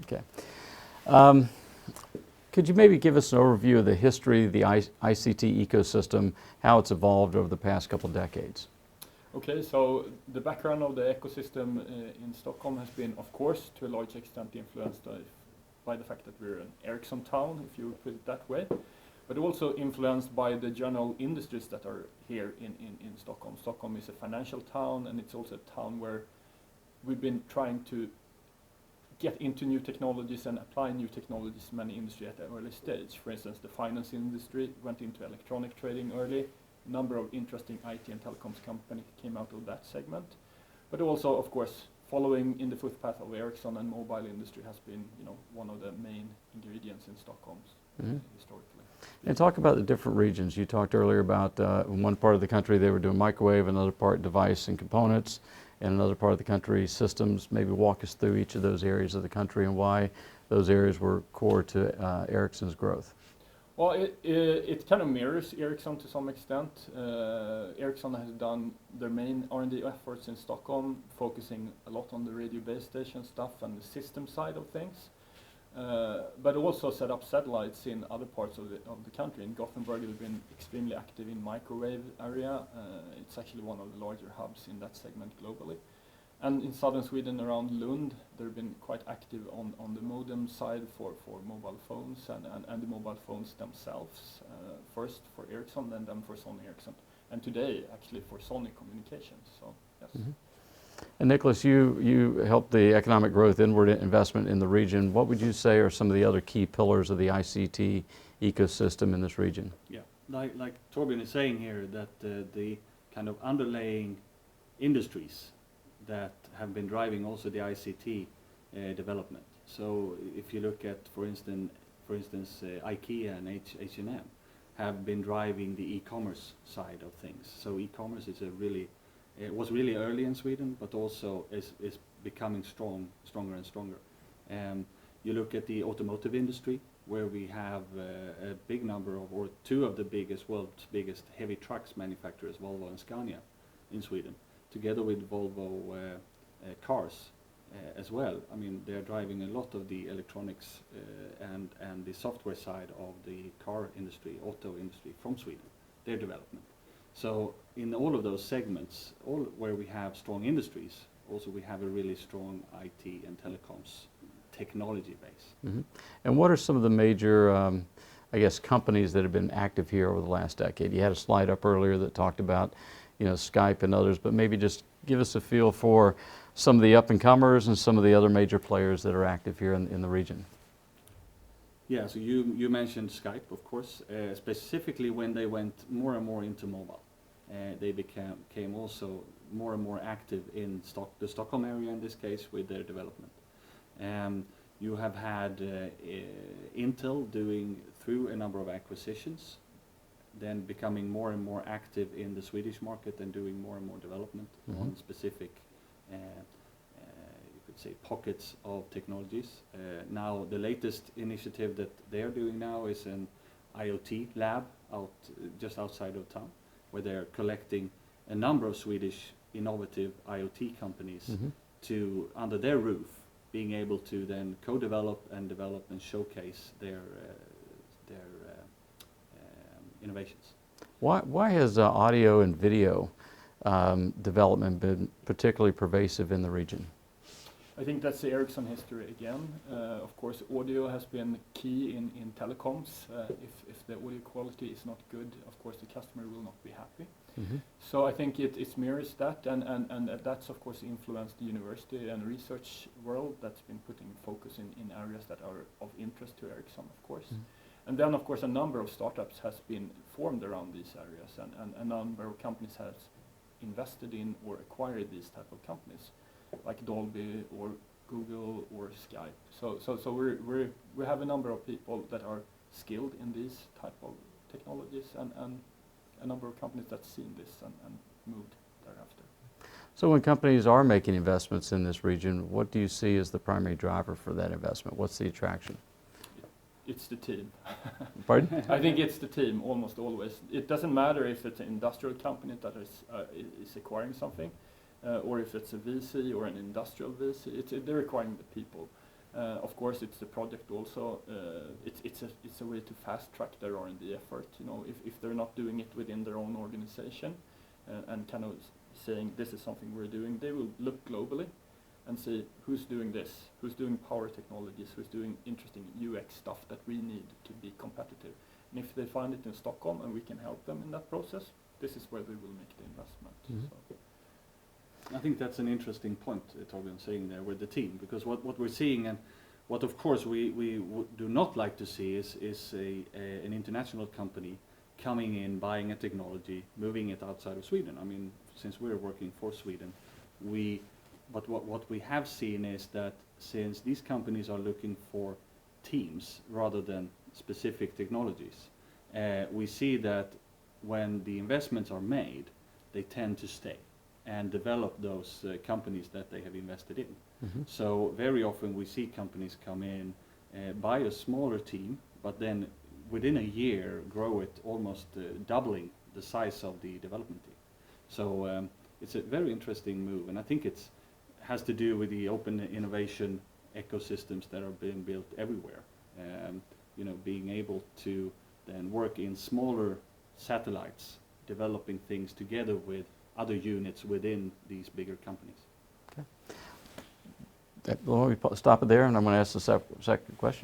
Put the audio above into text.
Okay. Um, Could you maybe give us an overview of the history of the ICT ecosystem, how it's evolved over the past couple decades? Okay, so the background of the ecosystem in Stockholm has been, of course, to a large extent influenced by the fact that we're an Ericsson town, if you put it that way, but also influenced by the general industries that are here in Stockholm. Stockholm is a financial town, and it's also a town where we've been trying to get into new technologies and apply new technologies in many industries at an early stage. For instance, the finance industry went into electronic trading early. A number of interesting IT and telecoms companies came out of that segment. But also, of course, following in the footpath of Ericsson and mobile industry has been, one of the main ingredients in Stockholm's historically. And talk about the different regions. You talked earlier about in one part of the country they were doing microwave, another part device and components, and another part of the country systems. Maybe walk us through each of those areas of the country and why those areas were core to Ericsson's growth. Well, it kind of mirrors Ericsson to some extent. Ericsson has done their main R&D efforts in Stockholm, focusing a lot on the radio base station stuff and the system side of things. But also set up satellites in other parts of the country. In Gothenburg, they've been extremely active in microwave area. It's actually one of the larger hubs in that segment globally. And in southern Sweden, around Lund, they've been quite active on the modem side for mobile phones and the mobile phones themselves. First for Ericsson, then for Sony Ericsson, and today actually for Sony Communications. So yes. Mm-hmm. And Niklas, you helped the economic growth inward investment in the region. What would you say are some of the other key pillars of the ICT ecosystem in this region? Yeah, like Torbjorn is saying here, that the kind of underlying industries that have been driving also the ICT development. So if you look at, for instance, IKEA and H&M have been driving the e-commerce side of things. So e-commerce is it was really early in Sweden, but also is becoming stronger and stronger. You look at the automotive industry, where we have a big number of, or two of the world's biggest heavy trucks manufacturers, Volvo and Scania, in Sweden, together with Volvo cars as well. I mean, they're driving a lot of the electronics and the software side of the car industry, auto industry from Sweden, their development. So in all of those segments, all where we have strong industries, also we have a really strong IT and telecoms technology base. Mm-hmm. And what are some of the major, I guess, companies that have been active here over the last decade? You had a slide up earlier that talked about, Skype and others, but maybe just give us a feel for some of the up-and-comers and some of the other major players that are active here in the region. Yeah, so you mentioned Skype, of course, specifically when they went more and more into mobile. They became also more and more active in the Stockholm area in this case with their development. You have had Intel doing through a number of acquisitions, then becoming more and more active in the Swedish market and doing more and more development on specific, you could say, pockets of technologies. Now the latest initiative that they are doing now is an IoT lab just outside of town, where they're collecting a number of Swedish innovative IoT companies to, under their roof, being able to then co-develop and develop and showcase their innovations. Why has audio and video development been particularly pervasive in the region? I think that's the Ericsson history again. Of course, audio has been key in telecoms. If the audio quality is not good, of course the customer will not be happy. So I think it mirrors that, and that's of course influenced the university and research world that's been putting focus in areas that are of interest to Ericsson, of course. And then of course a number of startups has been formed around these areas, and a number of companies has invested in or acquired these type of companies, like Dolby or Google or Skype. So we have a number of people that are skilled in these type of technologies, and a number of companies that's seen this and moved thereafter. So when companies are making investments in this region, what do you see as the primary driver for that investment? What's the attraction? It's the team. Pardon? I think it's the team almost always. It doesn't matter if it's an industrial company that is acquiring something, or if it's a VC or an industrial VC. They're acquiring the people. Of course, it's the project also. It's a way to fast track their R&D effort. You know, if they're not doing it within their own organization, and kind of saying this is something we're doing, they will look globally and see who's doing this, who's doing power technologies, who's doing interesting UX stuff that we need to be competitive. And if they find it in Stockholm and we can help them in that process, this is where they will make the investment. So. I think that's an interesting point, Torbjorn, saying there with the team, because what we're seeing, and what of course we do not like to see, is an international company coming in, buying a technology, moving it outside of Sweden. I mean, since we're working for Sweden, but what we have seen is that since these companies are looking for teams rather than specific technologies, we see that when the investments are made, they tend to stay and develop those companies that they have invested in. So very often we see companies come in, buy a smaller team, but then within a year grow it almost doubling the size of the development team. So it's a very interesting move, and I think it has to do with the open innovation ecosystems that are being built everywhere. You know, being able to then work in smaller satellites, developing things together with other units within these bigger companies. Okay. Let me stop it there, and I'm going to ask the second question.